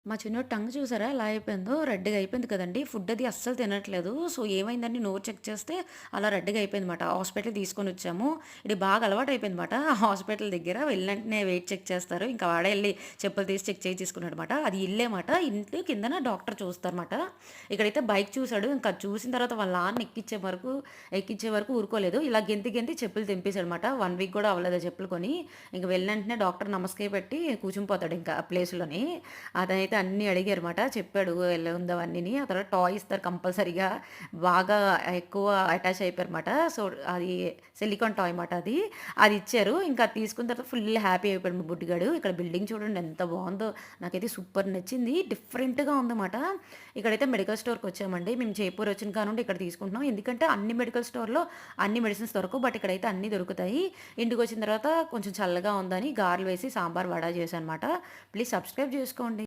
మా చిన్నోడు టంగ్ చూసారా ఎలా అయిపోయిందో? రెడ్‌గా అయిపోయింది కదండీ! ఫుడ్ అది అస్సలు తినట్లేదు. సో, ఏమైందని నోరు చెక్ చేస్తే అలా రెడ్‌గా అయిపోయిందన్నమాట. హాస్పిటల్‌కి తీసుకొనొచ్చాము. ఈడికి బాగా అలవాటయిపోయిందన్నమాట. హాస్పిటల్ దగ్గర వెళ్ళిన వెంటనే వెయిట్ చెక్ చేస్తారు. ఇంకా వాడే ఎళ్లి చెప్పులు తీసి చెక్ చేయించేసుకున్నాడన్నమాట. అది ఇల్లేమాట. ఇంటి కిందన డాక్టర్ చూస్తారన్నమాట. ఇక్కడైతే బైక్ చూసాడు. ఇంకా అది చూసిన తర్వాత వాళ్ళ నాన్న ఎక్కిచ్చే వరకు ఊరుకోలేదు. ఇలా గెంతి గెంతి చెప్పులు తెంపేసాడన్నమాట. 1 వీక్ కూడా అవ్వలేదు ఆ చెప్పులు కొని. ఇంక వెళ్ళిన వెంటనే డాక్టర్ నమస్తే పెట్టి కూర్చునిపోతాడు ఇంకా ఆ ప్లేస్‌లోని. అతనైతే అన్నీ అడిగారన్నమాట. చెప్పాడు ఎలా ఉందో అవన్నీని. ఆ తర్వాత టాయ్ ఇస్తారు కంపల్సరీగా. బాగా ఎక్కువ అటాచ్ అయిపోయారన్నమాట. సో, అది సిలికాన్ టాయ్ మాట అది. అది ఇచ్చారు. ఇంకా అది తీసుకున్న తర్వాత ఫుల్ హ్యాపీ అయిపోయాడు మా బుడ్డిగాడు. ఇక్కడ బిల్డింగ్ చూడండి ఎంత బావుందో. నాకైతే సూపర్ నచ్చింది. డిఫరెంట్‌గా ఉందన్నమాట. ఇక్కడైతే మెడికల్ స్టోర్‌కొచ్చామండి. మేము జైపూర్ వచ్చిన కానుండి ఇక్కడ తీసుకుంటున్నాం. ఎందుకంటే అన్ని మెడికల్ స్టోర్‌లో అన్ని మెడిసిన్స్ దొరకవు. బట్ ఇక్కడైతే అన్నీ దొరుకుతాయి. ఇంటికొచ్చిన తర్వాత కొంచెం చల్లగా ఉందని గారెలు వేసి సాంబార్, వడ చేశానన్నమాట. ప్లీజ్ సబ్స్క్రైబ్ చేసుకోండి.